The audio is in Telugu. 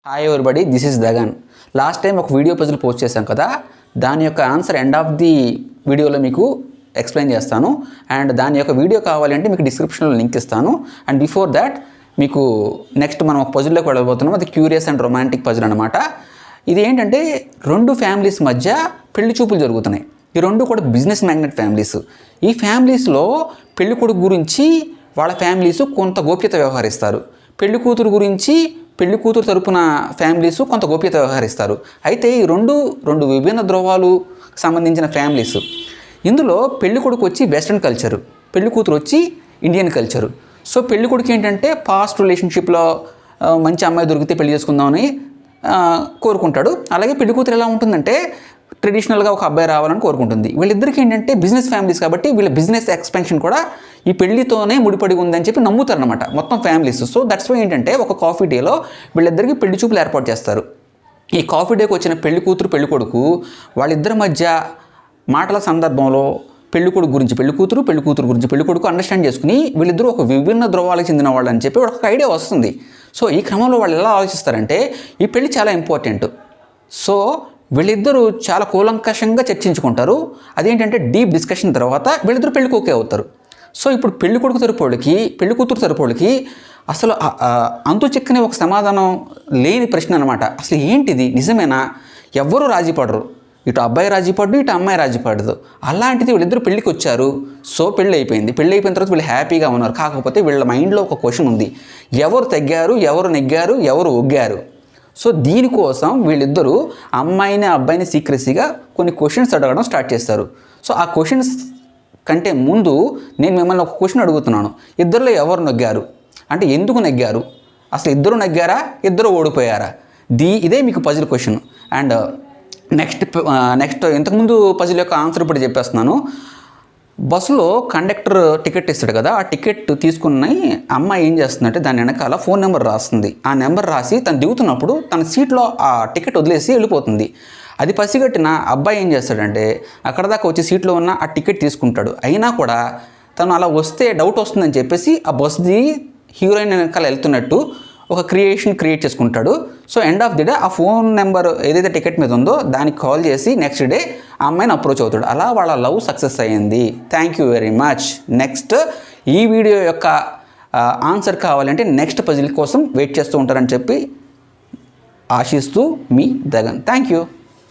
హాయ్ ఎవరిబడి, దిస్ ఈస్ దగన్. లాస్ట్ టైం ఒక వీడియో పజిల్ పోస్ట్ చేశాం కదా, దాని యొక్క ఆన్సర్ ఎండ్ ఆఫ్ ది వీడియోలో మీకు ఎక్స్ప్లెయిన్ చేస్తాను. అండ్ దాని యొక్క వీడియో కావాలంటే మీకు డిస్క్రిప్షన్లో లింక్ ఇస్తాను. అండ్ బిఫోర్ దాట్ మీకు నెక్స్ట్ మనం ఒక పజిల్లోకి వెళ్ళబోతున్నాం. అది క్యూరియస్ అండ్ రొమాంటిక్ పజిల్ అనమాట. ఇది ఏంటంటే రెండు ఫ్యామిలీస్ మధ్య పెళ్లి చూపులు జరుగుతున్నాయి. ఈ రెండు కూడా బిజినెస్ మ్యాగ్నెట్ ఫ్యామిలీస్. ఈ ఫ్యామిలీస్లో పెళ్లి కొడుకు గురించి వాళ్ళ ఫ్యామిలీస్ కొంత గోప్యత వ్యవహరిస్తారు. పెళ్లి కూతురు గురించి పెళ్లి కూతురు తరపున ఫ్యామిలీస్ కొంత గోప్యత వ్యవహరిస్తారు. అయితే ఈ రెండు విభిన్న ధ్రువాలు సంబంధించిన ఫ్యామిలీస్. ఇందులో పెళ్లి కొడుకు వచ్చి వెస్ట్రన్ కల్చరు, పెళ్లి కూతురు వచ్చి ఇండియన్ కల్చరు. సో పెళ్లి కొడుకు ఏంటంటే పాస్ట్ రిలేషన్షిప్లో మంచి అమ్మాయి దొరికితే పెళ్లి చేసుకుందామని కోరుకుంటాడు. అలాగే పెళ్లి కూతురు ఎలా ఉంటుందంటే ట్రెడిషనల్గా ఒక అబ్బాయి రావాలని కోరుకుంటుంది. వీళ్ళిద్దరికీ ఏంటంటే బిజినెస్ ఫ్యామిలీస్ కాబట్టి వీళ్ళ బిజినెస్ ఎక్స్పెన్షన్ కూడా ఈ పెళ్లితోనే ముడిపడి ఉందని చెప్పి నమ్ముతారనమాట మొత్తం ఫ్యామిలీస్. సో దట్స్ వై ఏంటంటే ఒక కాఫీ డేలో వీళ్ళిద్దరికీ పెళ్లి చూపులు ఏర్పాటు చేస్తారు. ఈ కాఫీ డేకి వచ్చిన పెళ్లి కూతురు పెళ్లి కొడుకు వాళ్ళిద్దరి మధ్య మాటల సందర్భంలో పెళ్లి కొడుకు గురించి పెళ్లి కూతురు గురించి పెళ్లి కొడుకు అండర్స్టాండ్ చేసుకుని వీళ్ళిద్దరూ ఒక విభిన్న ధ్రువాలకు చెందిన వాళ్ళు అని చెప్పి ఒక ఐడియా వస్తుంది. సో ఈ క్రమంలో వాళ్ళు ఎలా ఆలోచిస్తారంటే ఈ పెళ్లి చాలా ఇంపార్టెంట్. సో వీళ్ళిద్దరూ చాలా కూలంకషంగా చర్చించుకుంటారు. అదేంటంటే డీప్ డిస్కషన్ తర్వాత వీళ్ళిద్దరూ పెళ్లికి ఓకే అవుతారు. సో ఇప్పుడు పెళ్లి కొడుకు తరపుడికి పెళ్లి కూతురు తరపుడికి అసలు అంతు చిక్కని ఒక సమాధానం లేని ప్రశ్న అనమాట. అసలు ఏంటిది, నిజమేనా? ఎవ్వరూ రాజీ పడరు. ఇటు అబ్బాయి రాజీ పడ్డు, ఇటు అమ్మాయి రాజీ పడదు. అలాంటిది వీళ్ళిద్దరు పెళ్ళికి వచ్చారు. సో పెళ్ళి అయిపోయింది. పెళ్ళి అయిపోయిన తర్వాత వీళ్ళు హ్యాపీగా ఉన్నారు. కాకపోతే వీళ్ళ మైండ్లో ఒక క్వశ్చన్ ఉంది. ఎవరు తగ్గారు, ఎవరు నెగ్గారు, ఎవరు ఒగ్గారు? సో దీనికోసం వీళ్ళిద్దరూ అమ్మాయిని అబ్బాయిని సీక్రెసీగా కొన్ని క్వశ్చన్స్ అడగడం స్టార్ట్ చేస్తారు. సో ఆ క్వశ్చన్స్ కంటే ముందు నేను మిమ్మల్ని ఒక క్వశ్చన్ అడుగుతున్నాను. ఇద్దరిలో ఎవరు నెగ్గారు అంటే ఎందుకు నెగ్గారు? అసలు ఇద్దరు నెగ్గారా, ఇద్దరు ఓడిపోయారా? ఇదే మీకు పజిల్ క్వశ్చన్. అండ్ నెక్స్ట్ ఇంతకుముందు పజిల్ యొక్క ఆన్సర్ ఇప్పుడు చెప్పేస్తున్నాను. బస్సులో కండక్టర్ టికెట్ ఇస్తాడు కదా, ఆ టికెట్ తీసుకున్న అమ్మాయి ఏం చేస్తుందంటే దాని వెనకాల ఫోన్ నెంబర్ రాస్తుంది. ఆ నెంబర్ రాసి తను దిగుతున్నప్పుడు తన సీట్లో ఆ టికెట్ వదిలేసి వెళ్ళిపోతుంది. అది పసిగట్టిన అబ్బాయి ఏం చేస్తాడంటే అక్కడ దాకా వచ్చి సీట్లో ఉన్న ఆ టికెట్ తీసుకుంటాడు. అయినా కూడా తను అలా వస్తే డౌట్ వస్తుందని చెప్పేసి ఆ బస్సుది హీరోయిన్ వెనకాల వెళ్తున్నట్టు ఒక క్రియేట్ చేసుకుంటాడు. So end of the day ఆ ఫోన్ నెంబర్ ఏదైతే టికెట్ మీద ఉందో దానికి కాల్ చేసి నెక్స్ట్ డే ఆ అమ్మాయిని అప్రోచ్ అవుతాడు. అలా వాళ్ళ లవ్ సక్సెస్ అయ్యింది. Thank you very much. Next ఈ వీడియో యొక్క ఆన్సర్ కావాలంటే నెక్స్ట్ పజిల్ కోసం వెయిట్ చేస్తూ ఉంటారని చెప్పి ఆశిస్తూ మీ దగన్. Thank you.